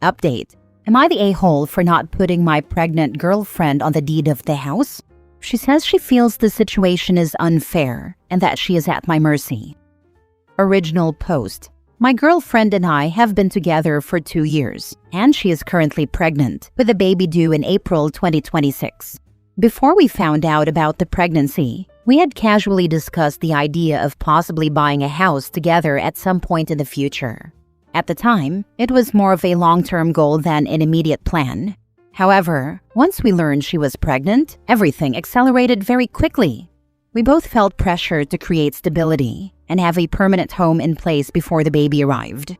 Update. Am I the a-hole for not putting my pregnant girlfriend on the deed of the house? She says she feels the situation is unfair and that she is at my mercy. Original post. My girlfriend and I have been together for 2 years, and she is currently pregnant with a baby due in April 2026. Before we found out about the pregnancy, we had casually discussed the idea of possibly buying a house together at some point in the future. At the time, it was more of a long-term goal than an immediate plan. However, once we learned she was pregnant, everything accelerated very quickly. We both felt pressure to create stability and have a permanent home in place before the baby arrived.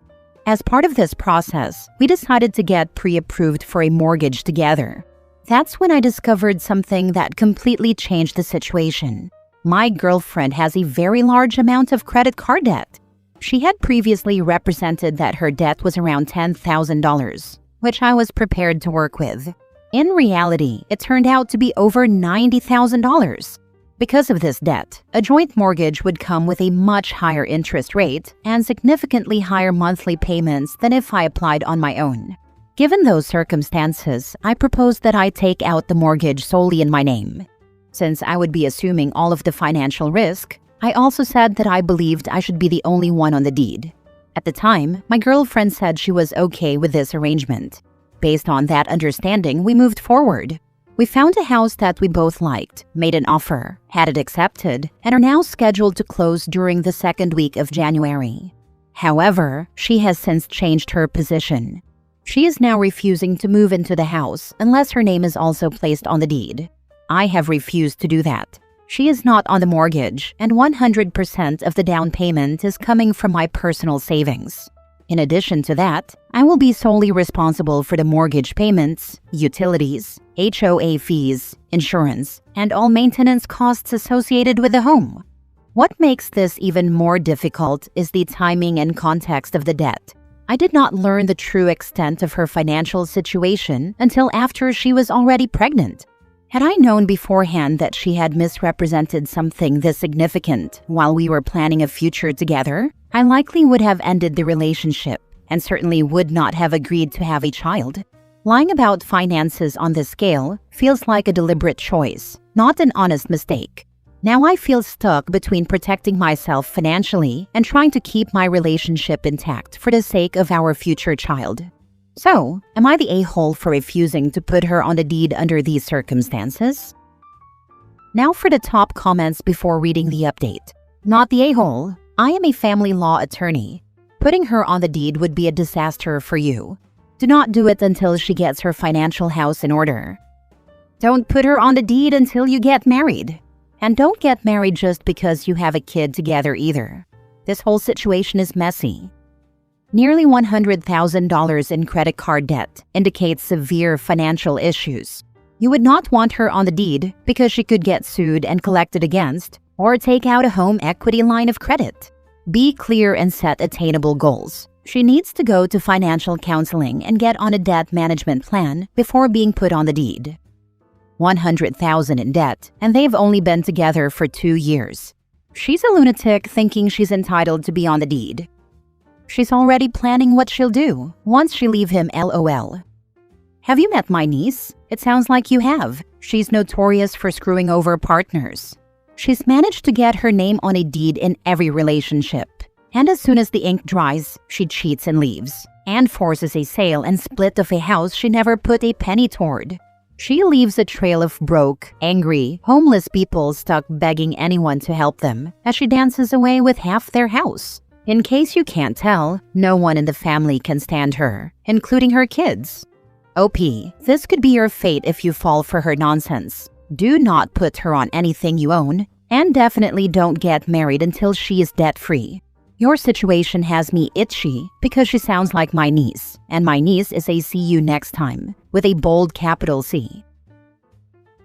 As part of this process, we decided to get pre-approved for a mortgage together. That's when I discovered something that completely changed the situation. My girlfriend has a very large amount of credit card debt. She had previously represented that her debt was around $10,000, which I was prepared to work with. In reality, it turned out to be over $90,000. Because of this debt, a joint mortgage would come with a much higher interest rate and significantly higher monthly payments than if I applied on my own. Given those circumstances, I proposed that I take out the mortgage solely in my name. Since I would be assuming all of the financial risk, I also said that I believed I should be the only one on the deed. At the time, my girlfriend said she was okay with this arrangement. Based on that understanding, we moved forward. We found a house that we both liked, made an offer, had it accepted, and are now scheduled to close during the second week of January. However, she has since changed her position. She is now refusing to move into the house unless her name is also placed on the deed. I have refused to do that. She is not on the mortgage, and 100% of the down payment is coming from my personal savings. In addition to that, I will be solely responsible for the mortgage payments, utilities, HOA fees, insurance, and all maintenance costs associated with the home. What makes this even more difficult is the timing and context of the debt. I did not learn the true extent of her financial situation until after she was already pregnant. Had I known beforehand that she had misrepresented something this significant while we were planning a future together, I likely would have ended the relationship and certainly would not have agreed to have a child. Lying about finances on this scale feels like a deliberate choice, not an honest mistake. Now I feel stuck between protecting myself financially and trying to keep my relationship intact for the sake of our future child. So, am I the a-hole for refusing to put her on the deed under these circumstances? Now for the top comments before reading the update. Not the a-hole. I am a family law attorney. Putting her on the deed would be a disaster for you. Do not do it until she gets her financial house in order. Don't put her on the deed until you get married. And don't get married just because you have a kid together either. This whole situation is messy. Nearly $100,000 in credit card debt indicates severe financial issues. You would not want her on the deed because she could get sued and collected against, or take out a home equity line of credit. Be clear and set attainable goals. She needs to go to financial counseling and get on a debt management plan before being put on the deed. $100,000 in debt, and they've only been together for 2 years. She's a lunatic thinking she's entitled to be on the deed. She's already planning what she'll do once she leave him, LOL. Have you met my niece? It sounds like you have. She's notorious for screwing over partners. She's managed to get her name on a deed in every relationship. And as soon as the ink dries, she cheats and leaves, and forces a sale and split of a house she never put a penny toward. She leaves a trail of broke, angry, homeless people stuck begging anyone to help them as she dances away with half their house. In case you can't tell, no one in the family can stand her, including her kids. OP, this could be your fate if you fall for her nonsense. Do not put her on anything you own, and definitely don't get married until she is debt-free. Your situation has me itchy because she sounds like my niece, and my niece is a see you next time, with a bold capital C.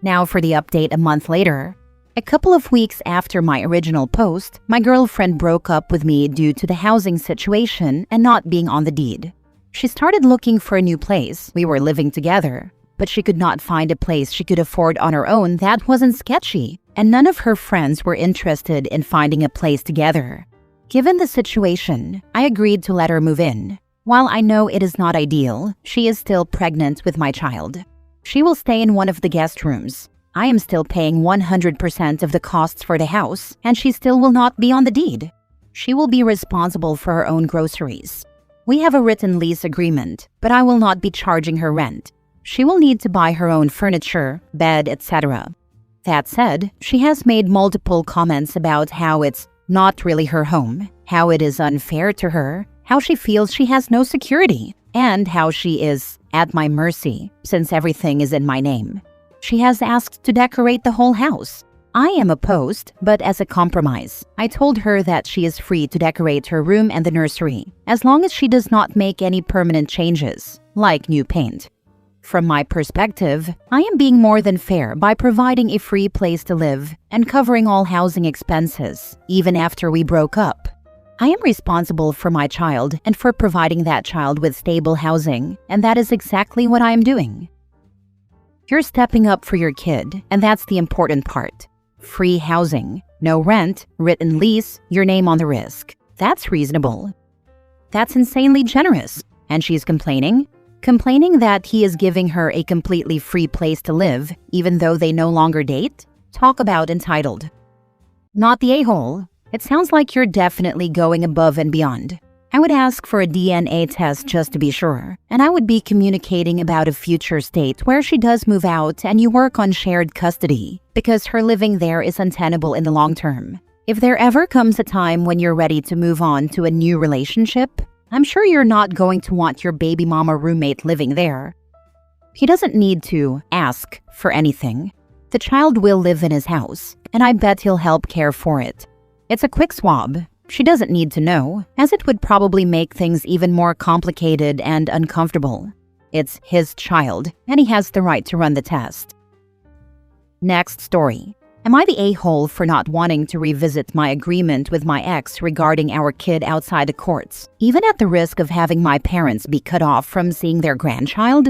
Now for the update a month later. A couple of weeks after my original post, my girlfriend broke up with me due to the housing situation and not being on the deed. She started looking for a new place. We were living together, but she could not find a place she could afford on her own that wasn't sketchy, and none of her friends were interested in finding a place together. Given the situation, I agreed to let her move in. While I know it is not ideal, she is still pregnant with my child. She will stay in one of the guest rooms. I am still paying 100% of the costs for the house, and she still will not be on the deed. She will be responsible for her own groceries. We have a written lease agreement, but I will not be charging her rent. She will need to buy her own furniture, bed, etc. That said, she has made multiple comments about how it's not really her home, how it is unfair to her, how she feels she has no security, and how she is at my mercy since everything is in my name. She has asked to decorate the whole house. I am opposed, but as a compromise, I told her that she is free to decorate her room and the nursery, as long as she does not make any permanent changes, like new paint. From my perspective, I am being more than fair by providing a free place to live and covering all housing expenses, even after we broke up. I am responsible for my child and for providing that child with stable housing, and that is exactly what I am doing. You're stepping up for your kid, and that's the important part. Free housing, no rent, written lease, your name on the risk. That's reasonable. That's insanely generous. And she's complaining? Complaining that he is giving her a completely free place to live, even though they no longer date? Talk about entitled. Not the a-hole. It sounds like you're definitely going above and beyond. I would ask for a DNA test just to be sure, and I would be communicating about a future state where she does move out and you work on shared custody, because her living there is untenable in the long term. If there ever comes a time when you're ready to move on to a new relationship, I'm sure you're not going to want your baby mama roommate living there. He doesn't need to ask for anything. The child will live in his house, and I bet he'll help care for it. It's a quick swab. She doesn't need to know, as it would probably make things even more complicated and uncomfortable. It's his child, and he has the right to run the test. Next story. Am I the a-hole for not wanting to revisit my agreement with my ex regarding our kid outside the courts, even at the risk of having my parents be cut off from seeing their grandchild?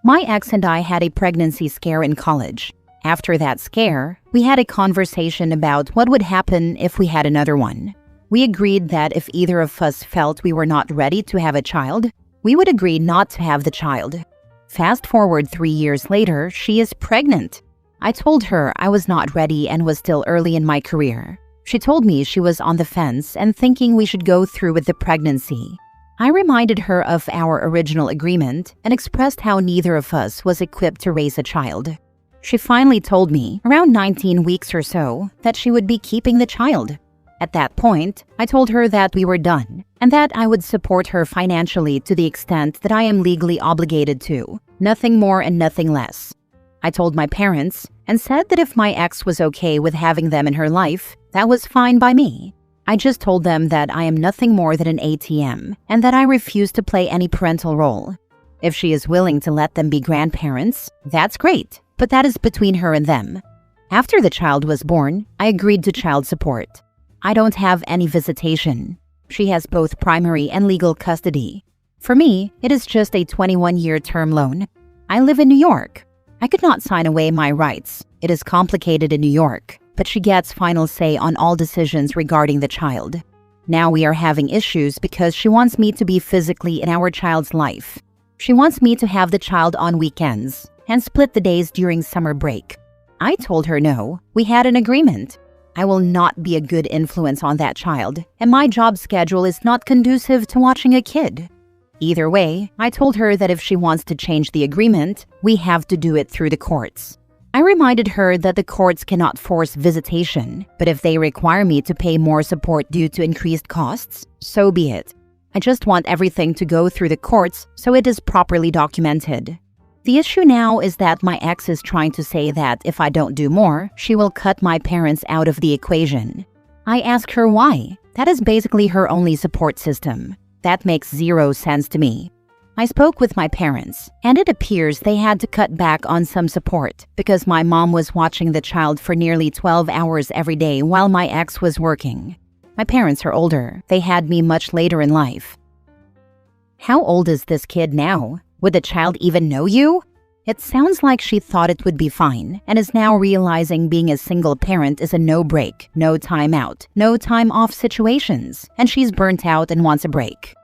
My ex and I had a pregnancy scare in college. After that scare, we had a conversation about what would happen if we had another one. We agreed that if either of us felt we were not ready to have a child, we would agree not to have the child. Fast forward 3 years later, she is pregnant. I told her I was not ready and was still early in my career. She told me she was on the fence and thinking we should go through with the pregnancy. I reminded her of our original agreement and expressed how neither of us was equipped to raise a child. She finally told me, around 19 weeks or so, that she would be keeping the child. At that point, I told her that we were done, and that I would support her financially to the extent that I am legally obligated to, nothing more and nothing less. I told my parents, and said that if my ex was okay with having them in her life, that was fine by me. I just told them that I am nothing more than an ATM, and that I refuse to play any parental role. If she is willing to let them be grandparents, that's great, but that is between her and them. After the child was born, I agreed to child support. I don't have any visitation. She has both primary and legal custody. For me, it is just a 21-year term loan. I live in New York. I could not sign away my rights. It is complicated in New York, but she gets final say on all decisions regarding the child. Now we are having issues because she wants me to be physically in our child's life. She wants me to have the child on weekends and split the days during summer break. I told her no. We had an agreement. I will not be a good influence on that child, and my job schedule is not conducive to watching a kid. Either way, I told her that if she wants to change the agreement, we have to do it through the courts. I reminded her that the courts cannot force visitation, but if they require me to pay more support due to increased costs, so be it. I just want everything to go through the courts so it is properly documented. The issue now is that my ex is trying to say that if I don't do more, she will cut my parents out of the equation. I ask her why. That is basically her only support system. That makes zero sense to me. I spoke with my parents, and it appears they had to cut back on some support because my mom was watching the child for nearly 12 hours every day while my ex was working. My parents are older. They had me much later in life. How old is this kid now? Would the child even know you? It sounds like she thought it would be fine and is now realizing being a single parent is a no-break, no time out, no time off situations, and she's burnt out and wants a break.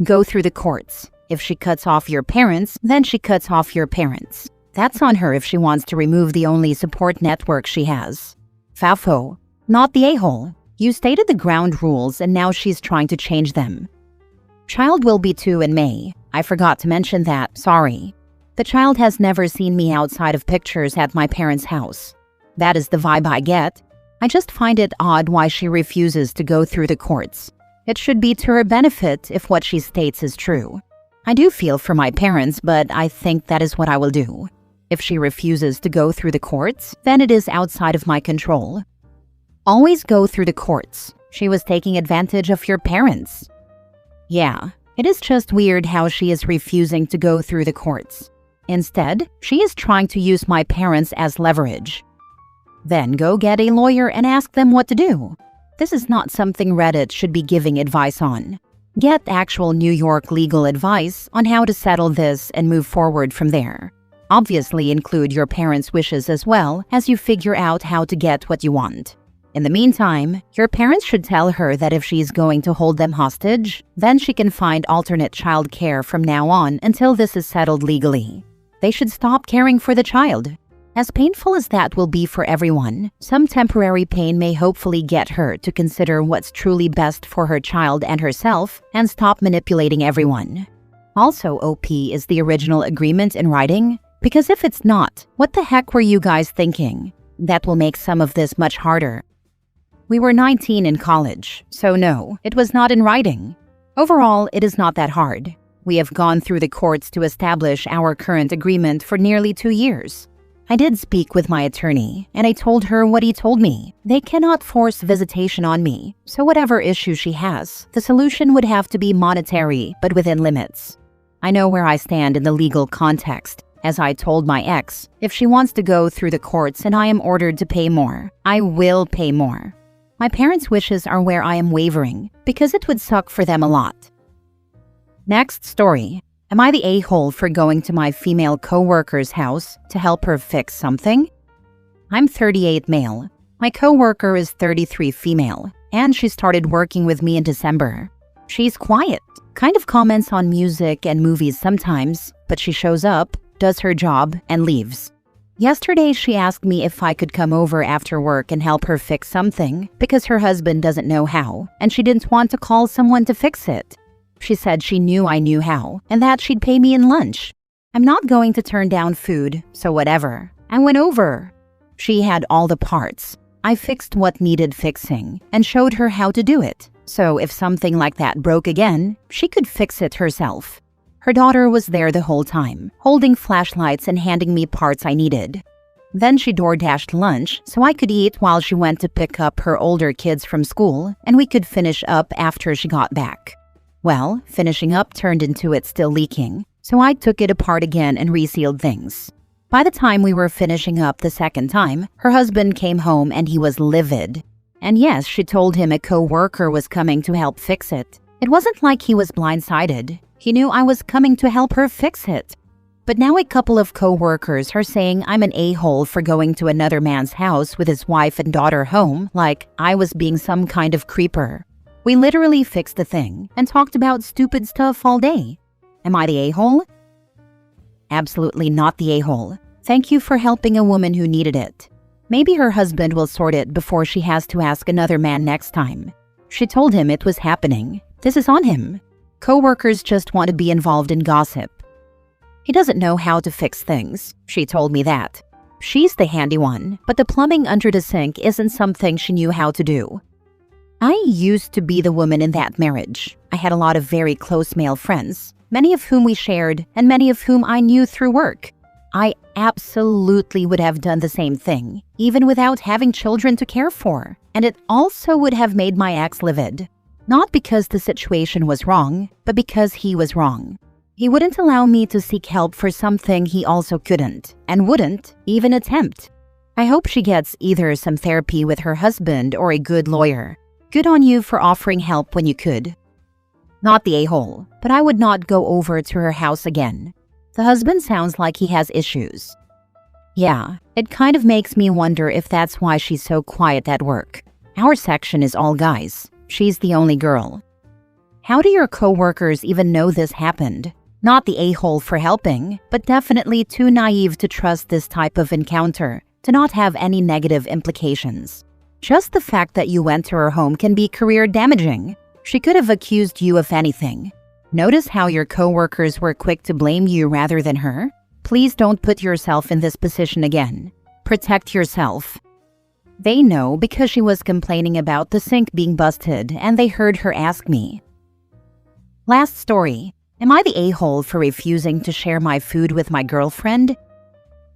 Go through the courts. If she cuts off your parents, then she cuts off your parents. That's on her if she wants to remove the only support network she has. Fafo, not the a-hole. You stated the ground rules and now she's trying to change them. Child will be 2 in May. I forgot to mention that, sorry. The child has never seen me outside of pictures at my parents' house. That is the vibe I get. I just find it odd why she refuses to go through the courts. It should be to her benefit if what she states is true. I do feel for my parents, but I think that is what I will do. If she refuses to go through the courts, then it is outside of my control. Always go through the courts. She was taking advantage of your parents. Yeah, it is just weird how she is refusing to go through the courts. Instead, she is trying to use my parents as leverage. Then go get a lawyer and ask them what to do. This is not something Reddit should be giving advice on. Get actual New York legal advice on how to settle this and move forward from there. Obviously, include your parents' wishes as well as you figure out how to get what you want. In the meantime, your parents should tell her that if she's going to hold them hostage, then she can find alternate child care from now on until this is settled legally. They should stop caring for the child. As painful as that will be for everyone, some temporary pain may hopefully get her to consider what's truly best for her child and herself and stop manipulating everyone. Also, OP, is the original agreement in writing? Because if it's not, what the heck were you guys thinking? That will make some of this much harder. We were 19 in college, so no, it was not in writing. Overall, it is not that hard. We have gone through the courts to establish our current agreement for nearly 2 years. I did speak with my attorney, and I told her what he told me. They cannot force visitation on me, so whatever issue she has, the solution would have to be monetary, but within limits. I know where I stand in the legal context. As I told my ex, if she wants to go through the courts and I am ordered to pay more, I will pay more. My parents' wishes are where I am wavering, because it would suck for them a lot. Next story. Am I the a-hole for going to my female coworker's house to help her fix something? I'm 38 male. My coworker is 33 female, and she started working with me in December. She's quiet, kind of comments on music and movies sometimes, but she shows up, does her job, and leaves. Yesterday, she asked me if I could come over after work and help her fix something because her husband doesn't know how, and she didn't want to call someone to fix it. She said she knew I knew how, and that she'd pay me in lunch. I'm not going to turn down food, so whatever. I went over. She had all the parts. I fixed what needed fixing and showed her how to do it. So if something like that broke again, she could fix it herself. Her daughter was there the whole time, holding flashlights and handing me parts I needed. Then she DoorDashed lunch so I could eat while she went to pick up her older kids from school, and we could finish up after she got back. Well, finishing up turned into it still leaking, so I took it apart again and resealed things. By the time we were finishing up the second time, her husband came home and he was livid. And yes, she told him a coworker was coming to help fix it. It wasn't like he was blindsided. He knew I was coming to help her fix it. But now a couple of coworkers are saying I'm an a-hole for going to another man's house with his wife and daughter home, like I was being some kind of creeper. We literally fixed the thing and talked about stupid stuff all day. Am I the a-hole? Absolutely not the a-hole. Thank you for helping a woman who needed it. Maybe her husband will sort it before she has to ask another man next time. She told him it was happening. This is on him. Coworkers just want to be involved in gossip. He doesn't know how to fix things. She told me that. She's the handy one, but the plumbing under the sink isn't something she knew how to do. I used to be the woman in that marriage. I had a lot of very close male friends, many of whom we shared and many of whom I knew through work. I absolutely would have done the same thing, even without having children to care for. And it also would have made my ex livid. Not because the situation was wrong, but because he was wrong. He wouldn't allow me to seek help for something he also couldn't, and wouldn't even attempt. I hope she gets either some therapy with her husband or a good lawyer. Good on you for offering help when you could. Not the a-hole, but I would not go over to her house again. The husband sounds like he has issues. Yeah, it kind of makes me wonder if that's why she's so quiet at work. Our section is all guys. She's the only girl. How do your coworkers even know this happened? Not the a-hole for helping, but definitely too naive to trust this type of encounter to not have any negative implications. Just the fact that you went to her home can be career damaging. She could have accused you of anything. Notice how your coworkers were quick to blame you rather than her? Please don't put yourself in this position again. Protect yourself. They know because she was complaining about the sink being busted and they heard her ask me. Last story. Am I the a-hole for refusing to share my food with my girlfriend?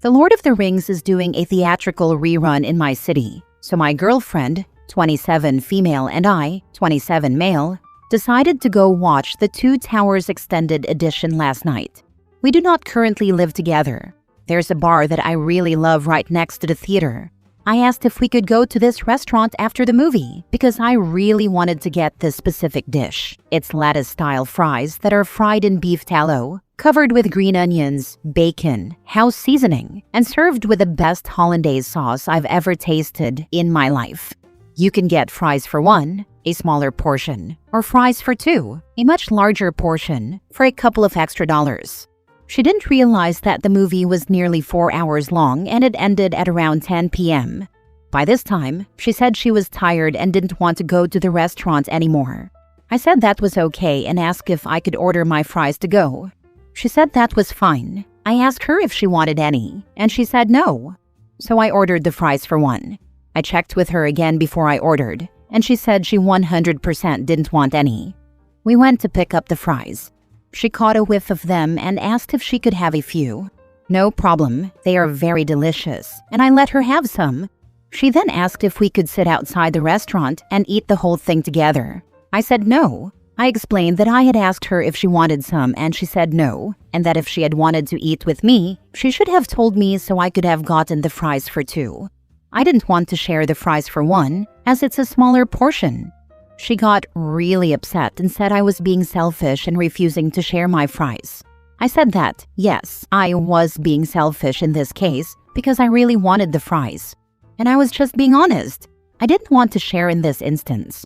The Lord of the Rings is doing a theatrical rerun in my city, so my girlfriend, 27 female, and I, 27 male, decided to go watch the Two Towers Extended Edition last night. We do not currently live together. There's a bar that I really love right next to the theater. I asked if we could go to this restaurant after the movie because I really wanted to get this specific dish. It's lettuce-style fries that are fried in beef tallow, covered with green onions, bacon, house seasoning, and served with the best hollandaise sauce I've ever tasted in my life. You can get fries for one, a smaller portion, or fries for two, a much larger portion, for a couple of extra dollars. She didn't realize that the movie was nearly 4 hours long and it ended at around 10 p.m. By this time, she said she was tired and didn't want to go to the restaurant anymore. I said that was okay and asked if I could order my fries to go. She said that was fine. I asked her if she wanted any, and she said no. So I ordered the fries for one. I checked with her again before I ordered, and she said she 100% didn't want any. We went to pick up the fries. She caught a whiff of them and asked if she could have a few. No problem, they are very delicious, and I let her have some. She then asked if we could sit outside the restaurant and eat the whole thing together. I said no. I explained that I had asked her if she wanted some and she said no, and that if she had wanted to eat with me, she should have told me so I could have gotten the fries for two. I didn't want to share the fries for one, as it's a smaller portion. She got really upset and said I was being selfish and refusing to share my fries. I said that, yes, I was being selfish in this case because I really wanted the fries. And I was just being honest. I didn't want to share in this instance.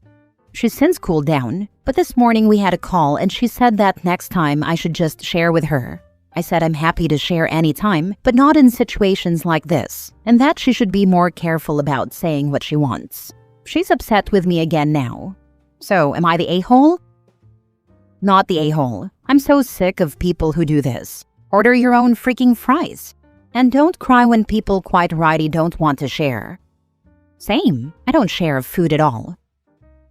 She's since cooled down, but this morning we had a call and she said that next time I should just share with her. I said I'm happy to share anytime, but not in situations like this, and that she should be more careful about saying what she wants. She's upset with me again now. So, am I the a-hole? Not the a-hole. I'm so sick of people who do this. Order your own freaking fries. And don't cry when people quite righty don't want to share. Same. I don't share food at all.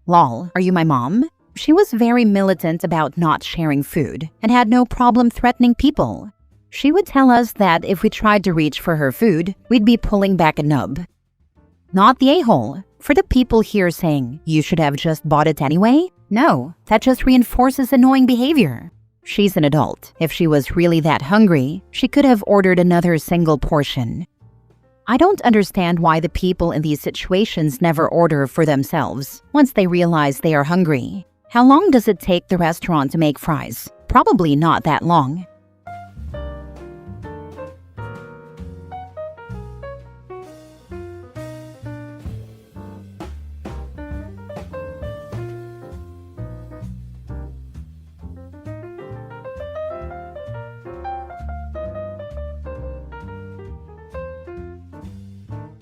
Lol, are you my mom? She was very militant about not sharing food and had no problem threatening people. She would tell us that if we tried to reach for her food, we'd be pulling back a nub. Not the a-hole. For the people here saying, you should have just bought it anyway? No, that just reinforces annoying behavior. She's an adult. If she was really that hungry, she could have ordered another single portion. I don't understand why the people in these situations never order for themselves once they realize they are hungry. How long does it take the restaurant to make fries? Probably not that long.